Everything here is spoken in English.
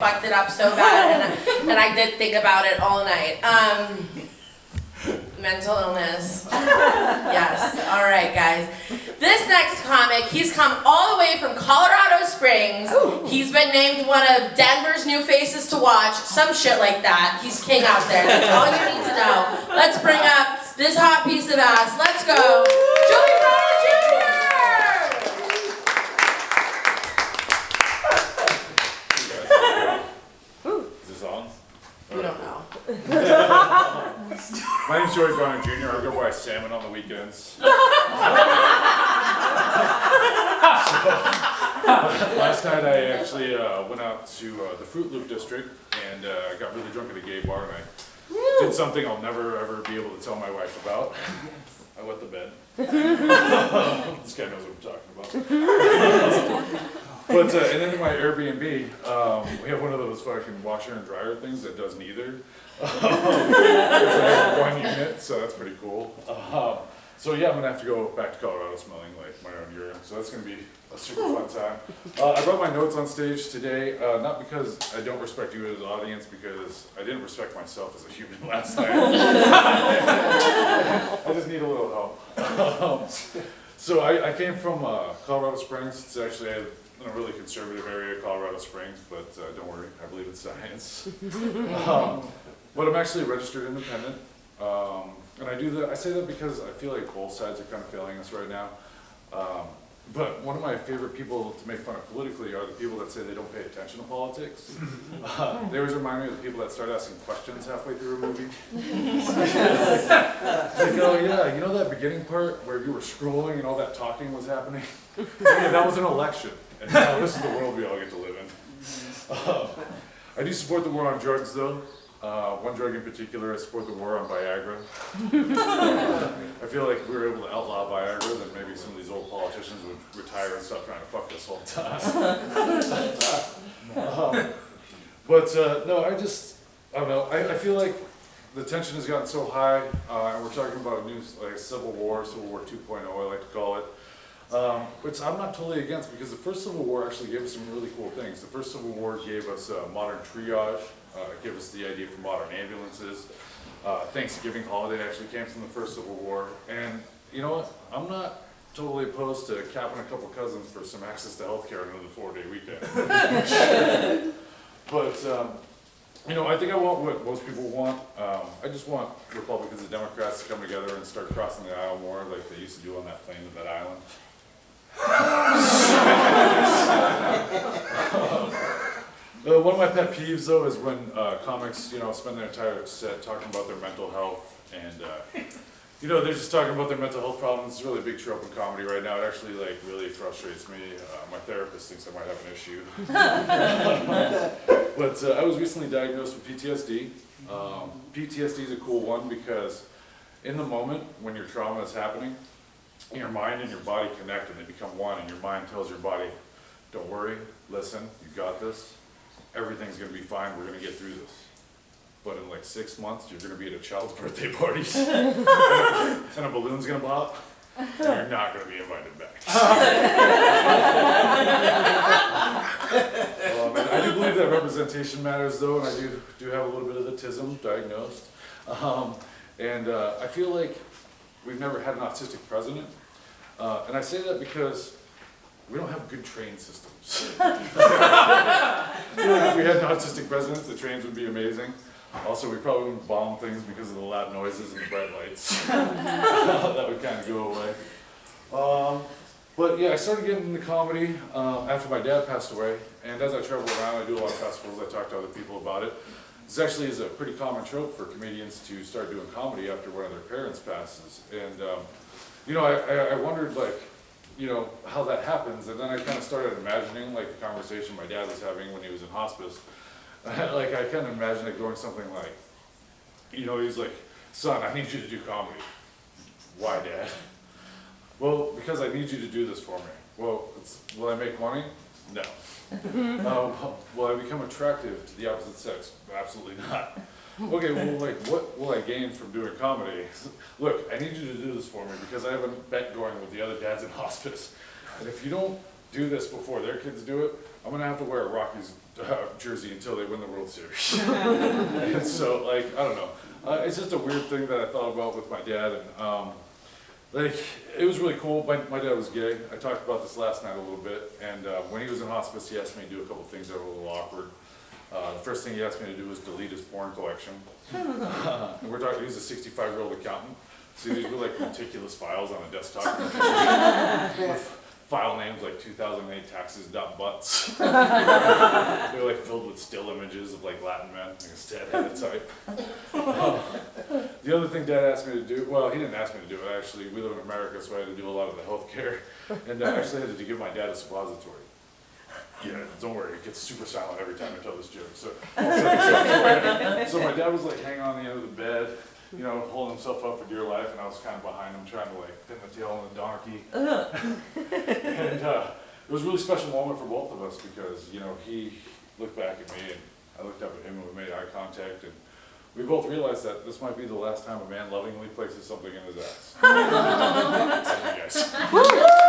fucked it up so bad, and I did think about it all night. Mental illness. Yes. All right, guys. This next comic, he's come all the way from Colorado Springs. Ooh. He's been named one of Denver's new faces to watch, some shit like that. He's king out there. That's all you need to know. Let's bring up this hot piece of ass. Let's go, Joey Bryan Jr. Is this on? We don't know. My name's Joey Bryan Jr. I go buy salmon on the weekends. Last night I actually went out to the Fruit Loop district and got really drunk at a gay bar, and I did something I'll never ever be able to tell my wife about. I wet the bed. This guy knows what I'm talking about. But and then in my Airbnb, we have one of those fucking washer and dryer things that does neither. I have one unit, so that's pretty cool. So yeah, I'm gonna have to go back to Colorado smelling like my own urine. So that's gonna be a super fun time. I brought my notes on stage today, not because I don't respect you as an audience, because I didn't respect myself as a human last night. I just need a little help. So I came from Colorado Springs. It's actually in a really conservative area, Colorado Springs, but don't worry, I believe in science. But I'm actually a registered independent. And I do that. I say that because I feel like both sides are kind of failing us right now. But one of my favorite people to make fun of politically are the people that say they don't pay attention to politics. They always remind me of the people that start asking questions halfway through a movie. Like, oh yeah, you know that beginning part where you were scrolling and all that talking was happening? Yeah, that was an election. And now this is the world we all get to live in. I do support the war on drugs though. One drug in particular, I support the war on Viagra. I feel like if we were able to outlaw Viagra, then maybe some of these old politicians would retire and stop trying to fuck us all the time. No, I don't know. I feel like the tension has gotten so high, and we're talking about a new, like a Civil War 2.0, I like to call it. Which I'm not totally against, because the first Civil War actually gave us some really cool things. The first Civil War gave us modern triage, gave us the idea for modern ambulances. Thanksgiving holiday actually came from the first Civil War. And you know what? I'm not totally opposed to capping a couple cousins for some access to healthcare under the 4-day weekend. But you know, I think I want what most people want. I just want Republicans and Democrats to come together and start crossing the aisle more like they used to do on that plane to that island. One of my pet peeves though is when comics, you know, spend their entire set talking about their mental health, and you know, they're just talking about their mental health problems. It's a really big trope in comedy right now. It actually like really frustrates me. My therapist thinks I might have an issue. But I was recently diagnosed with PTSD. PTSD is a cool one because in the moment when your trauma is happening, your mind and your body connect and they become one, and your mind tells your body, don't worry, listen, you got this, everything's gonna be fine, we're gonna get through this. But in like 6 months, you're gonna be at a child's birthday party, and a balloon's gonna pop, and you're not gonna be invited back. And I do believe that representation matters though, and I do have a little bit of autism diagnosed. I feel like we've never had an autistic president, and I say that because we don't have good train systems. I feel like if we had an autistic president, the trains would be amazing. Also, we probably wouldn't bomb things because of the loud noises and the bright lights. That would kind of go away. But yeah, I started getting into comedy after my dad passed away, and as I travel around, I do a lot of festivals, I talk to other people about it. This actually is a pretty common trope for comedians to start doing comedy after one of their parents passes. And, you know, I wondered, like, you know, how that happens. And then I kind of started imagining, like, the conversation my dad was having when he was in hospice. Like, I kind of imagined it going something like, you know, he's like, son, I need you to do comedy. Why, Dad? Well, because I need you to do this for me. Well, will I make money? No. Will I become attractive to the opposite sex? Absolutely not. Okay, well, like, what will I gain from doing comedy? Look, I need you to do this for me because I have a bet going with the other dads in hospice. And if you don't do this before their kids do it, I'm gonna have to wear a Rocky's jersey until they win the World Series. And so, like, I don't know. It's just a weird thing that I thought about with my dad, and like, it was really cool. My dad was gay. I talked about this last night a little bit, and when he was in hospice, he asked me to do a couple things that were a little awkward. The first thing he asked me to do was delete his porn collection. And we're talking, he's a 65-year-old accountant. So these were like meticulous files on a desktop with file names like 2008 taxes.butts. They were like filled with still images of like Latin men. Like his dad had to type. The other thing Dad asked me to do, well, he didn't ask me to do it actually. We live in America, so I had to do a lot of the health care. And I actually had to give my dad a suppository. Yeah, don't worry, it gets super silent every time I tell this joke. So my dad was like hanging on the end of the bed, you know, holding himself up for dear life, and I was kind of behind him trying to like pin the tail on the donkey. And it was a really special moment for both of us because, you know, he looked back at me and I looked up at him and we made eye contact, and we both realized that this might be the last time a man lovingly places something in his ass. Thank you guys.